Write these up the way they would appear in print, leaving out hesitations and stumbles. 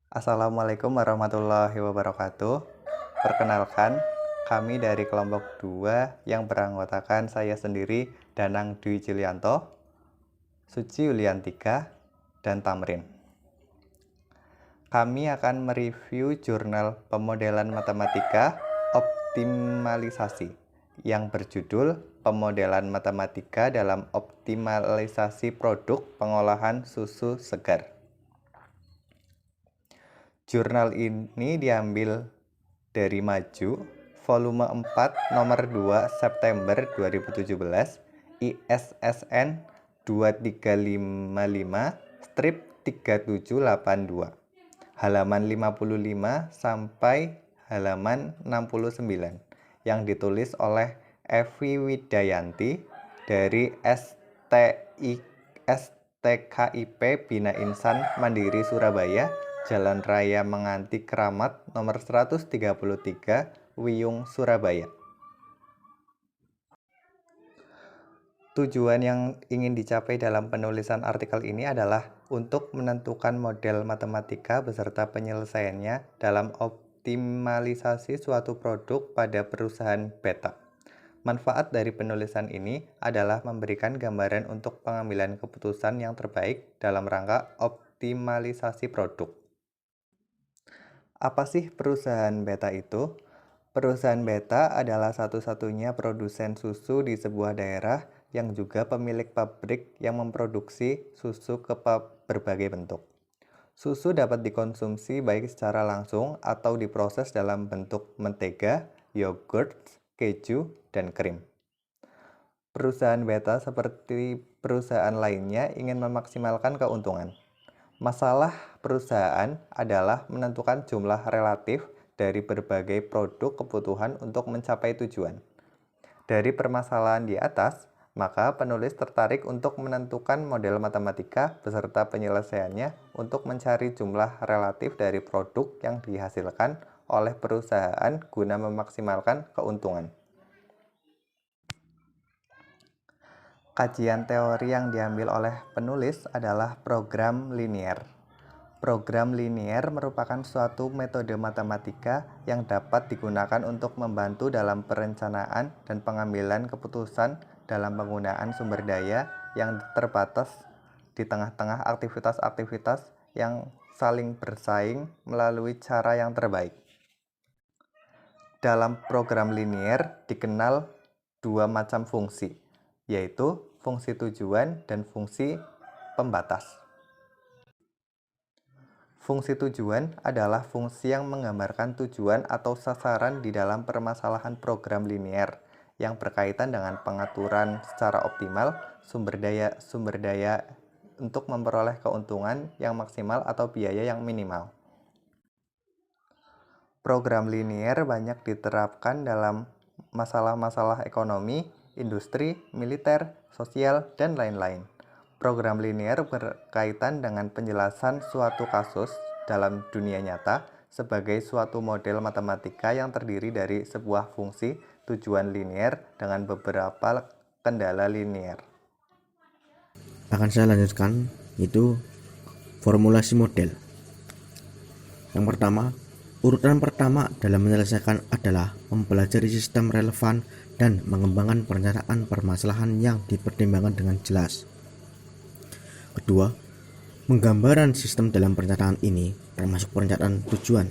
Assalamualaikum warahmatullahi wabarakatuh. Perkenalkan, kami dari kelompok 2 yang beranggotakan saya sendiri, Danang Dwi Cilianto, Suci Yuliantika, dan Tamrin. Kami akan mereview jurnal pemodelan matematika optimalisasi yang berjudul Pemodelan Matematika dalam Optimalisasi Produk Pengolahan Susu Segar. Jurnal ini diambil dari Maju, volume 4, nomor 2, September 2017, ISSN 2355-3782, halaman 55 sampai halaman 69, yang ditulis oleh Evi Widayanti dari STKIP Bina Insan Mandiri Surabaya, Jalan Raya Menganti Keramat, nomor 133, Wiyung, Surabaya. Tujuan yang ingin dicapai dalam penulisan artikel ini adalah untuk menentukan model matematika beserta penyelesaiannya dalam optimalisasi suatu produk pada perusahaan beta. Manfaat dari penulisan ini adalah memberikan gambaran untuk pengambilan keputusan yang terbaik dalam rangka optimalisasi produk. Apa sih perusahaan beta itu? Perusahaan beta adalah satu-satunya produsen susu di sebuah daerah yang juga pemilik pabrik yang memproduksi susu ke berbagai bentuk. Susu dapat dikonsumsi baik secara langsung atau diproses dalam bentuk mentega, yogurt, keju, dan krim. Perusahaan beta seperti perusahaan lainnya ingin memaksimalkan keuntungan. Masalah perusahaan adalah menentukan jumlah relatif dari berbagai produk kebutuhan untuk mencapai tujuan. Dari permasalahan di atas, maka penulis tertarik untuk menentukan model matematika beserta penyelesaiannya untuk mencari jumlah relatif dari produk yang dihasilkan oleh perusahaan guna memaksimalkan keuntungan. Kajian teori yang diambil oleh penulis adalah program linier. Program linier merupakan suatu metode matematika yang dapat digunakan untuk membantu dalam perencanaan dan pengambilan keputusan dalam penggunaan sumber daya yang terbatas di tengah-tengah aktivitas-aktivitas yang saling bersaing melalui cara yang terbaik. Dalam program linier dikenal dua macam fungsi, yaitu fungsi tujuan dan fungsi pembatas. Fungsi tujuan adalah fungsi yang menggambarkan tujuan atau sasaran di dalam permasalahan program linier yang berkaitan dengan pengaturan secara optimal sumber daya untuk memperoleh keuntungan yang maksimal atau biaya yang minimal. Program linier banyak diterapkan dalam masalah-masalah ekonomi, industri, militer, sosial, dan lain-lain. Program linier berkaitan dengan penjelasan suatu kasus dalam dunia nyata sebagai suatu model matematika yang terdiri dari sebuah fungsi tujuan linier dengan beberapa kendala linier. Akan saya lanjutkan, yaitu formulasi model. Yang pertama, urutan pertama dalam menyelesaikan adalah mempelajari sistem relevan dan mengembangkan perencanaan permasalahan yang dipertimbangkan dengan jelas. Kedua, penggambaran sistem dalam perencanaan ini termasuk perencanaan tujuan,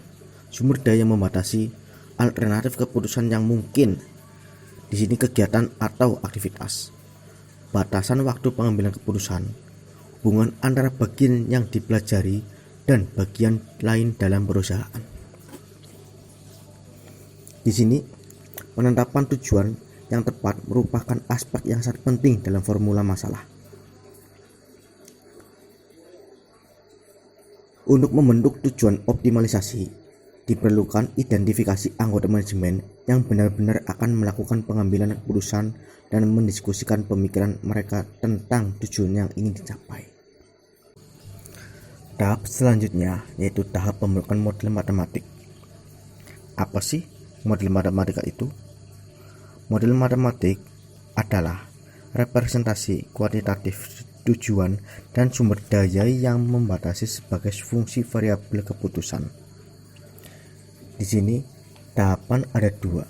sumber daya membatasi, alternatif keputusan yang mungkin, di sini kegiatan atau aktivitas, batasan waktu pengambilan keputusan, hubungan antara bagian yang dipelajari dan bagian lain dalam perusahaan. Di sini, penetapan tujuan yang tepat merupakan aspek yang sangat penting dalam formula masalah. Untuk membentuk tujuan optimalisasi, diperlukan identifikasi anggota manajemen yang benar-benar akan melakukan pengambilan keputusan dan mendiskusikan pemikiran mereka tentang tujuan yang ingin dicapai. Tahap selanjutnya yaitu tahap pembentukan model matematik. Apa sih model matematika itu? Model matematik adalah representasi kuantitatif tujuan dan sumber daya yang membatasi sebagai fungsi variabel keputusan. Di sini tahapan ada dua.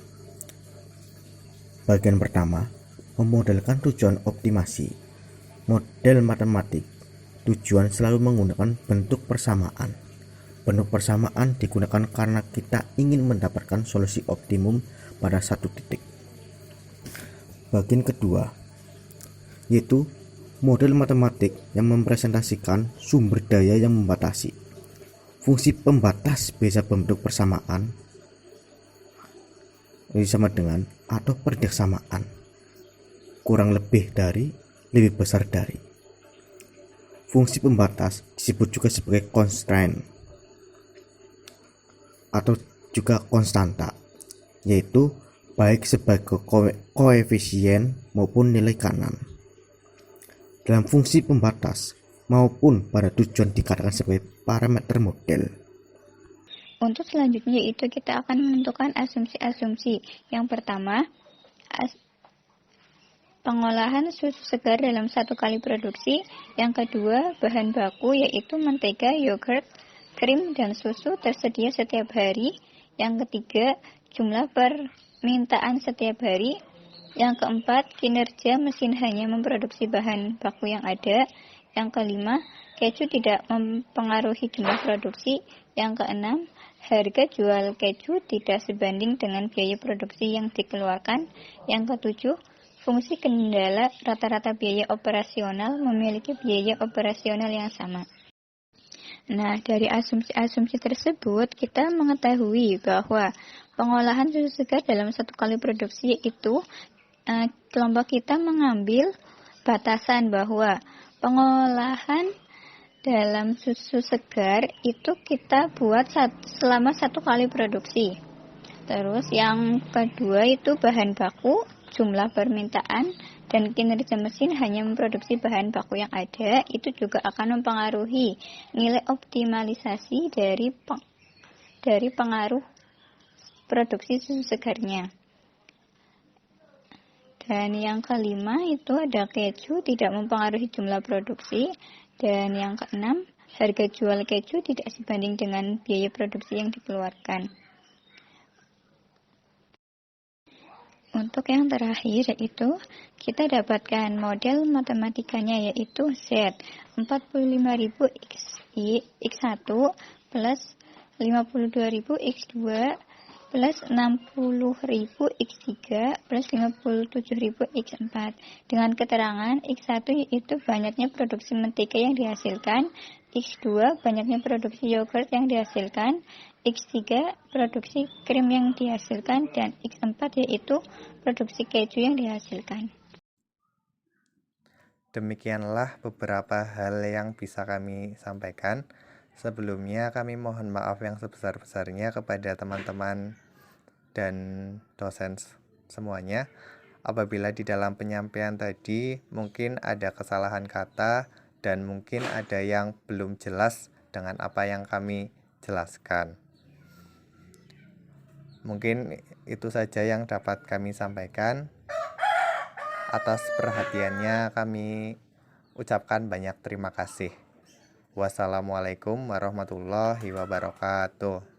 Bagian pertama, memodelkan tujuan optimasi. Model matematik tujuan selalu menggunakan bentuk persamaan. Bentuk persamaan digunakan karena kita ingin mendapatkan solusi optimum pada satu titik. Bagian kedua, yaitu model matematik yang mempresentasikan sumber daya yang membatasi. Fungsi pembatas biasa bentuk persamaan sama dengan atau persamaan, kurang lebih dari, lebih besar dari. Fungsi pembatas disebut juga sebagai constraint atau juga konstanta, yaitu baik sebagai koefisien maupun nilai kanan. Dalam fungsi pembatas maupun pada tujuan dikatakan sebagai parameter model. Untuk selanjutnya yaitu kita akan menentukan asumsi-asumsi. Yang pertama, pengolahan susu segar dalam satu kali produksi. Yang kedua, bahan baku yaitu mentega, yogurt, krim, dan susu tersedia setiap hari. Yang ketiga, jumlah permintaan setiap hari. Yang keempat, kinerja mesin hanya memproduksi bahan baku yang ada. Yang kelima, keju tidak mempengaruhi jumlah produksi. Yang keenam, harga jual keju tidak sebanding dengan biaya produksi yang dikeluarkan. Yang ketujuh, fungsi kendala rata-rata biaya operasional memiliki biaya operasional yang sama. Nah, dari asumsi-asumsi tersebut, kita mengetahui bahwa pengolahan susu segar dalam satu kali produksi itu kelompok kita mengambil batasan bahwa pengolahan dalam susu segar itu kita buat selama satu kali produksi. Terus yang kedua itu bahan baku, jumlah permintaan, dan kinerja mesin hanya memproduksi bahan baku yang ada. Itu juga akan mempengaruhi nilai optimalisasi dari pengaruh produksi susu segarnya. Dan yang kelima itu ada keju tidak mempengaruhi jumlah produksi. Dan yang keenam, harga jual keju tidak sebanding dengan biaya produksi yang dikeluarkan. Untuk yang terakhir yaitu kita dapatkan model matematikanya yaitu Z 45.000 X1 plus 52.000 X2 plus 60.000 X3 plus 57.000 X4 dengan keterangan X1 yaitu banyaknya produksi mentega yang dihasilkan, X2 banyaknya produksi yogurt yang dihasilkan, X3 produksi krim yang dihasilkan, dan X4 yaitu produksi keju yang dihasilkan. Demikianlah beberapa hal yang bisa kami sampaikan. Sebelumnya kami mohon maaf yang sebesar-besarnya kepada teman-teman dan dosen semuanya. Apabila di dalam penyampaian tadi mungkin ada kesalahan kata dan mungkin ada yang belum jelas dengan apa yang kami jelaskan. Mungkin itu saja yang dapat kami sampaikan. Atas perhatiannya kami ucapkan banyak terima kasih. Wassalamualaikum warahmatullahi wabarakatuh.